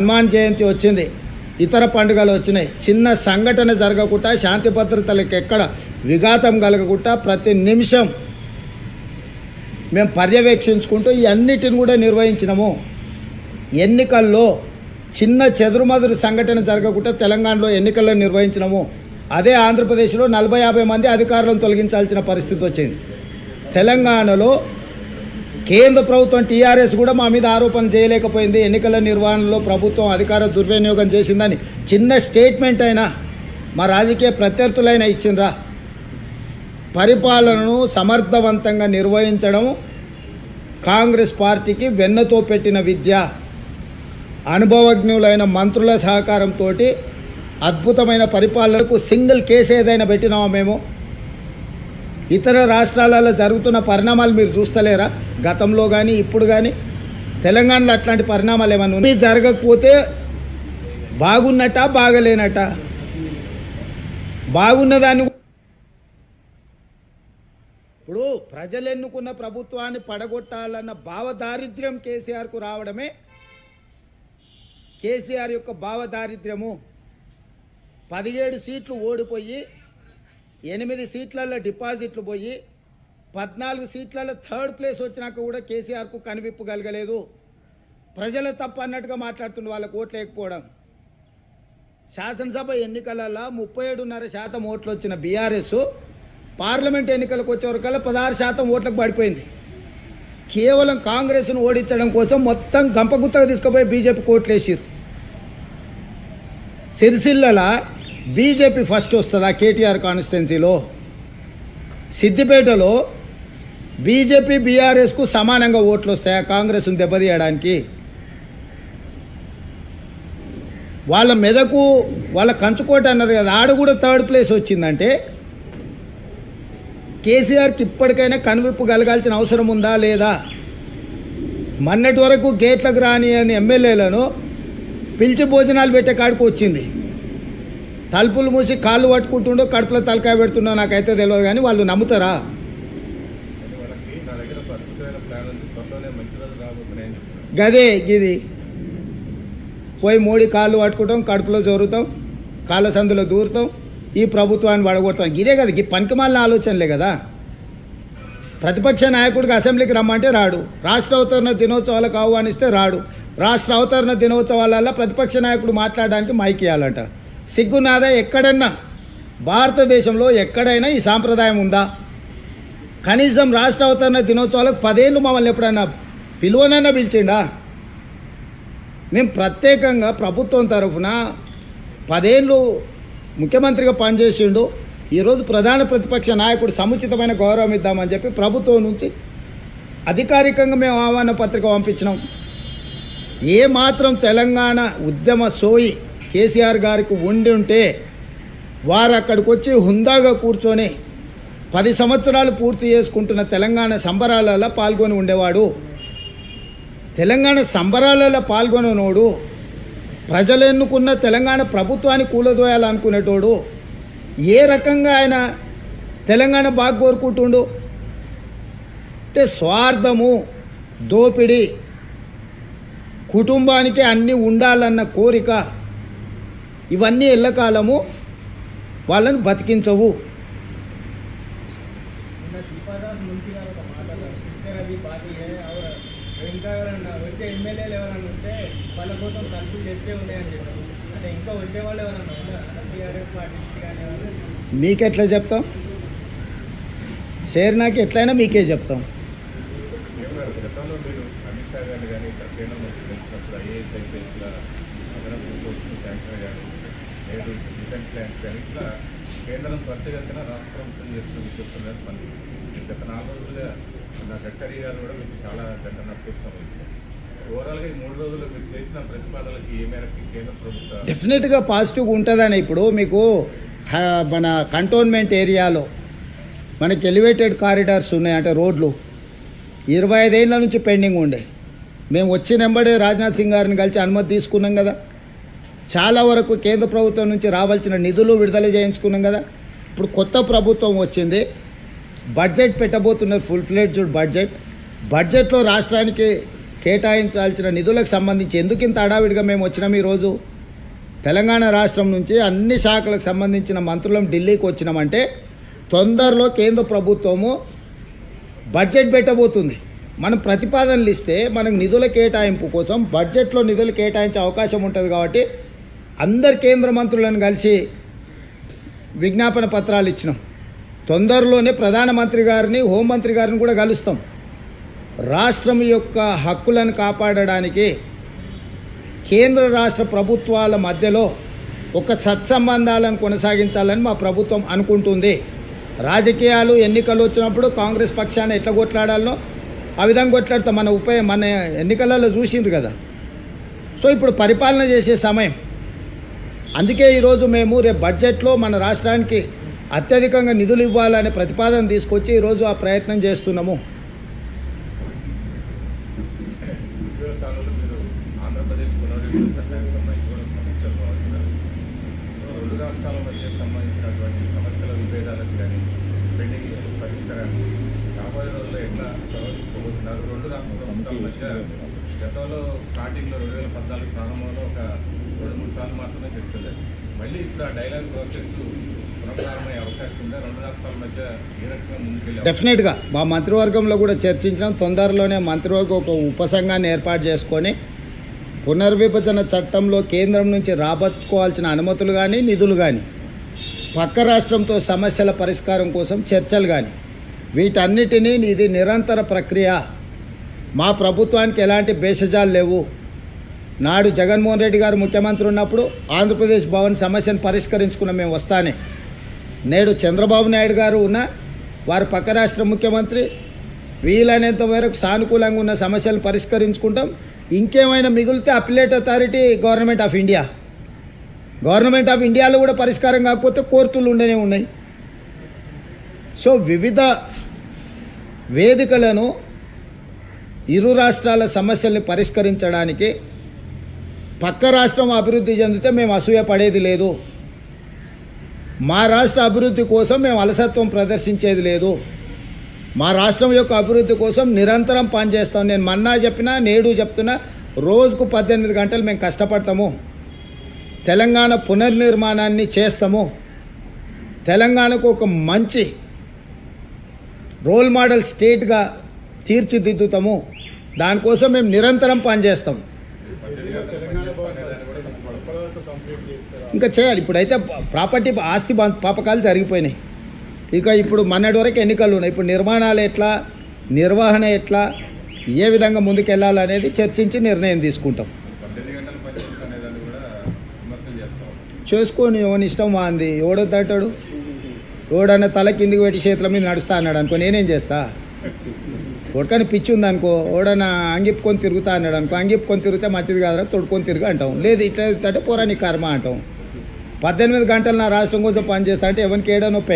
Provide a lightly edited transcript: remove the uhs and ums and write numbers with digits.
హనుమాన్ జయంతి వచ్చింది, ఇతర పండుగలు వచ్చినాయి. చిన్న సంఘటన జరగకుండా, శాంతి భద్రతలకు ఎక్కడ విఘాతం కలగకుండా ప్రతి నిమిషం మేము పర్యవేక్షించుకుంటూ ఈ అన్నిటిని కూడా నిర్వహించినాము. ఎన్నికల్లో చిన్న చెదురుమదురు సంఘటన జరగకుండా తెలంగాణలో ఎన్నికల్లో నిర్వహించినాము. అదే ఆంధ్రప్రదేశ్లో 40-50 మంది అధికారులను తొలగించాల్సిన పరిస్థితి వచ్చింది. తెలంగాణలో కేంద్ర ప్రభుత్వం టీఆర్ఎస్ కూడా మా మీద ఆరోపణ చేయలేకపోయింది. ఎన్నికల నిర్వహణలో ప్రభుత్వం అధికార దుర్వినియోగం చేసిందని చిన్న స్టేట్మెంట్ అయినా మా రాజకీయ ప్రత్యర్థులైనా ఇచ్చిండ్రా. పరిపాలనను సమర్థవంతంగా నిర్వహించడం కాంగ్రెస్ పార్టీకి వెన్నతో పెట్టిన విద్య. అనుభవజ్ఞులైన మంత్రుల సహకారంతో అద్భుతమైన పరిపాలనకు సింగిల్ కేసు ఏదైనా పెట్టినామా మేము? ఇతర రాష్ట్రాలలో జరుగుతున్న పరిణామాలు మీరు చూస్తలేరా? గతంలో కానీ ఇప్పుడు కానీ తెలంగాణలో అట్లాంటి పరిణామాలు ఏమన్నా ఉన్నాయి? జరగకపోతే బాగున్నట బాగలేనట? బాగున్నదాన్ని ఇప్పుడు ప్రజలు ఎన్నుకున్న ప్రభుత్వాన్ని పడగొట్టాలన్న భావదారిద్ర్యం కేసీఆర్కు రావడమే కేసీఆర్ యొక్క భావదారిద్ర్యము. 17 సీట్లు ఓడిపోయి 8 సీట్లలో డిపాజిట్లు పోయి 14 సీట్లలో థర్డ్ ప్లేస్ వచ్చినాక కూడా కేసీఆర్కు కనివిప్పు కలగలేదు. ప్రజల తప్పు అన్నట్టుగా మాట్లాడుతున్న వాళ్ళకు ఓట్లు లేకపోవడం. శాసనసభ ఎన్నికలలో 37.5% ఓట్లు వచ్చిన బీఆర్ఎస్ పార్లమెంట్ ఎన్నికలకు వచ్చేవరకల్లా 16% ఓట్లకు పడిపోయింది. కేవలం కాంగ్రెస్ను ఓడించడం కోసం మొత్తం గంపగుత్తగా తీసుకుపోయి బీజేపీకి ఓట్లు వేసారు. సిరిసిల్ల బీజేపీ ఫస్ట్ వస్తుందా కేటీఆర్ కాన్స్టిట్యున్సీలో? సిద్దిపేటలో బీజేపీ బీఆర్ఎస్కు సమానంగా ఓట్లు వస్తాయా కాంగ్రెస్ను దెబ్బతీయడానికి? వాళ్ళ మెదకు వాళ్ళ కంచుకోట అన్నారు కదా, ఆడ కూడా థర్డ్ ప్లేస్ వచ్చిందంటే కేసీఆర్కి ఇప్పటికైనా కనువిప్పు కలగాల్సిన అవసరం ఉందా లేదా? మొన్నటి వరకు గేట్లకు రాని అని ఎమ్మెల్యేలను పిలిచి భోజనాలు పెట్టే కాడికి వచ్చింది. తలుపులు మూసి కాళ్ళు పట్టుకుంటుండో కడుపులో తలకాయ పెడుతుండో నాకైతే తెలియదు, కానీ వాళ్ళు నమ్ముతారా? గదే గిది పోయి మోడీ కాళ్ళు పట్టుకుంటాం, కడుపులో జోరుతాం, కాళ్ళ సందులో దూరుతాం, ఈ ప్రభుత్వాన్ని పడగొడతాం. ఇదే కదా ఈ పనికిమాలిన ఆలోచనలే కదా. ప్రతిపక్ష నాయకుడికి అసెంబ్లీకి రమ్మంటే రాడు, రాష్ట్ర అవతరణ దినోత్సవాలకు ఆహ్వానిస్తే రాడు. రాష్ట్ర అవతరణ దినోత్సవాలలో ప్రతిపక్ష నాయకుడు మాట్లాడడానికి మైక్ ఇవ్వాలంట. సిగ్గునాదా? ఎక్కడన్నా భారతదేశంలో ఎక్కడైనా ఈ సాంప్రదాయం ఉందా? కనీసం రాష్ట్ర అవతరణ దినోత్సవాలకు 10 ఏళ్ళు మమ్మల్ని ఎప్పుడైనా పిలువనైనా పిలిచిండా? మేము ప్రత్యేకంగా ప్రభుత్వం తరఫున 10 ఏళ్ళు ముఖ్యమంత్రిగా పనిచేసిండు. ఈరోజు ప్రధాన ప్రతిపక్ష నాయకుడు సముచితమైన గౌరవం ఇద్దామని చెప్పి ప్రభుత్వం నుంచి అధికారికంగా మేము ఆహ్వాన పత్రిక పంపించినాం. ఏమాత్రం తెలంగాణ ఉద్యమ సోయి కేసీఆర్ గారికి ఉండి ఉంటే వారు అక్కడికి వచ్చి హుందాగా కూర్చొని 10 సంవత్సరాలు పూర్తి చేసుకుంటున్న తెలంగాణ సంబరాలలో పాల్గొని ఉండేవాడు. తెలంగాణ సంబరాలలో పాల్గొననోడు, ప్రజలు ఎన్నుకున్న తెలంగాణ ప్రభుత్వాన్ని కూలదోయాలనుకునేటోడు ఏ రకంగా ఆయన తెలంగాణ బాగా కోరుకుంటుండు? అంటే స్వార్థము, దోపిడీ, కుటుంబానికి అన్నీ ఉండాలన్న కోరిక, ఇవన్నీ ఎల్లకాలము వాళ్ళని బతికించవు. మీకెట్లా చెప్తాం? షేర్నాకి ఎట్లయినా మీకే చెప్తాం. కేంద్రం త్వరితగతిన రాష్ట్ర ప్రభుత్వం చేస్తున్న చెప్తున్నారు. మళ్ళీ గత 4 రోజులుగా నా గడ్కరీ గారు కూడా మీకు చాలా గంట నష్టం ఇచ్చారు. ఓవరాల్గా ఈ 3 రోజులు మీరు చేసిన ప్రతిపాదనలకి ఏ మేరకు కేంద్ర ప్రభుత్వం డెఫినెట్గా పాజిటివ్గా ఉంటుందని. ఇప్పుడు మీకు మన కంటోన్మెంట్ ఏరియాలో మనకి ఎలివేటెడ్ కారిడార్స్ ఉన్నాయి, అంటే రోడ్లు 25 ఏళ్ళ నుంచి పెండింగ్ ఉండే. మేము వచ్చినెంబడే రాజ్నాథ్ సింగ్ గారిని కలిసి అనుమతి తీసుకున్నాం కదా. చాలా వరకు కేంద్ర ప్రభుత్వం నుంచి రావాల్సిన నిధులు విడుదల చేయించుకున్నాం కదా. ఇప్పుడు కొత్త ప్రభుత్వం వచ్చింది, బడ్జెట్ పెట్టబోతున్నారు, ఫుల్ ఫ్లెడ్జ్డ్ బడ్జెట్లో రాష్ట్రానికి కేటాయించాల్సిన నిధులకు సంబంధించి ఎందుకు ఇంత హడావిడిగా మేము వచ్చినాం ఈరోజు? తెలంగాణ రాష్ట్రం నుంచి అన్ని శాఖలకు సంబంధించిన మంత్రులం ఢిల్లీకి వచ్చినామంటే తొందరలో కేంద్ర ప్రభుత్వము బడ్జెట్ పెట్టబోతుంది. మనం ప్రతిపాదనలు ఇస్తే మనకు నిధుల కేటాయింపు కోసం బడ్జెట్లో నిధులు కేటాయించే అవకాశం ఉంటుంది. కాబట్టి అందరు కేంద్ర మంత్రులను కలిసి విజ్ఞాపన పత్రాలు ఇచ్చినాం. తొందరలోనే ప్రధానమంత్రి గారిని, హోంమంత్రి గారిని కూడా కలుస్తాం. రాష్ట్రం యొక్క హక్కులను కాపాడడానికి కేంద్ర రాష్ట్ర ప్రభుత్వాల మధ్యలో ఒక సత్సంబంధాలను కొనసాగించాలని మా ప్రభుత్వం అనుకుంటుంది. రాజకీయాలు ఎన్నికలు వచ్చినప్పుడు కాంగ్రెస్ పక్షాన్ని ఎట్లా కొట్లాడాలో ఆ విధంగా కొట్లాడతాం. మన ఎన్నికలలో చూసిండ్రు కదా. సో ఇప్పుడు పరిపాలన చేసే సమయం. అందుకే ఈరోజు మేము రేపు బడ్జెట్లో మన రాష్ట్రానికి అత్యధికంగా నిధులు ఇవ్వాలనే ప్రతిపాదన తీసుకొచ్చి ఈరోజు ఆ ప్రయత్నం చేస్తున్నాము. ఇటీవల కాలంలో మీరు ఆంధ్రప్రదేశ్ పునర్విభజన చట్టానికి సంబంధించి కూడా సమస్యలు భావిస్తున్నారు. రెండు రాష్ట్రాల మధ్య సంబంధించినటువంటి సమస్యల విభేదాలకు కానీ పెండింగ్ పరిష్కారానికి రాబోయే రోజుల్లో ఎట్లా ప్రవర్తించబోతున్నారు? రెండు రాష్ట్ర ప్రభుత్వాల మధ్య గతంలో స్టార్టింగ్లో 2014 ప్రారంభంలో ఒక 2-3 సార్లు మాత్రమే చర్చలేదు. మళ్ళీ ఇప్పుడు ఆ డైలాగ్ ప్రాసెస్ పునఃప్రారంభమయ్యే అవకాశం ఉందా? రెండు రాష్ట్రాల మధ్య ఏ రకంగా ముందుకెళ్ళి డెఫినెట్గా మా మంత్రివర్గంలో కూడా చర్చించడం. తొందరలోనే మంత్రివర్గం ఒక ఉపసంఘాన్ని ఏర్పాటు చేసుకొని పునర్విభజన చట్టంలో కేంద్రం నుంచి రాబట్టుకోవాల్సిన అనుమతులు కానీ, నిధులు కానీ, పక్క రాష్ట్రంతో సమస్యల పరిష్కారం కోసం చర్చలు కానీ, వీటన్నిటినీ ఇది నిరంతర ప్రక్రియ. మా ప్రభుత్వానికి ఎలాంటి భేషజాలు లేవు. నాడు జగన్మోహన్ రెడ్డి గారు ముఖ్యమంత్రి ఉన్నప్పుడు ఆంధ్రప్రదేశ్ భవన్ సమస్యను పరిష్కరించుకున్న మేము వస్తానే. నేడు చంద్రబాబు నాయుడు గారు ఉన్న వారు పక్క రాష్ట్ర ముఖ్యమంత్రి, వీలైనంత వరకు సానుకూలంగా ఉన్న సమస్యలు పరిష్కరించుకుంటాం. ఇంకేమైనా మిగిలితే అపిలేట్ అథారిటీ గవర్నమెంట్ ఆఫ్ ఇండియాలో కూడా పరిష్కారం కాకపోతే కోర్టులు ఉండనే ఉన్నాయి. సో వివిధ వేదికలను ఇరు రాష్ట్రాల సమస్యల్ని పరిష్కరించడానికి పక్క రాష్ట్రం అభివృద్ధి చెందితే మేము అసూయ పడేది లేదు. మా రాష్ట్ర అభివృద్ధి కోసం మేము అలసత్వం ప్రదర్శించేది లేదు. మా రాష్ట్రం యొక్క అభివృద్ధి కోసం నిరంతరం పనిచేస్తాం. నేను మొన్న చెప్పినా, నేడు చెప్తున్నా, రోజుకు 18 గంటలు మేము కష్టపడతాము. తెలంగాణ పునర్నిర్మాణాన్ని చేస్తాము. తెలంగాణకు ఒక మంచి రోల్ మోడల్ స్టేట్గా తీర్చిదిద్దుతాము. దానికోసం మేము నిరంతరం పనిచేస్తాం. ఇంకా చేయాలి. ఇప్పుడైతే ప్రాపర్టీ ఆస్తి పాపకాలు జరిగిపోయినాయి. ఇక ఇప్పుడు మొన్నటి వరకు ఎన్నికలు ఉన్నాయి. ఇప్పుడు నిర్మాణాలు ఎట్లా, నిర్వహణ ఎట్లా, ఏ విధంగా ముందుకెళ్లాలనేది చర్చించి నిర్ణయం తీసుకుంటాం. 18 గంటల పనిచేస్తుంది అనేదాన్ని కూడా విమర్శలు చేస్తాం. చేసుకొని ఎవని ఇష్టం వాంది. ఎవడొద్దంటాడు? ఎవడన్నా తల కిందికి పెట్టి చేతుల మీద నడుస్తా అన్నాడు అనుకో, నేనేం చేస్తా? కొడుకని పిచ్చి ఉందనుకో, ఓడన అంగిప్పుకొని తిరుగుతా అన్నాడు అనుకో, అంగిప్పుకొని తిరిగితే మంచిది కాదురా, తొడుకొని తిరుగు అంటాం. లేదు ఇట్లా అంటే పోరా నీ కర్మ అంటాం. 18 గంటలు నా రాష్ట్రం కోసం పనిచేస్తా అంటే ఎవరికి ఏడో నొప్పి.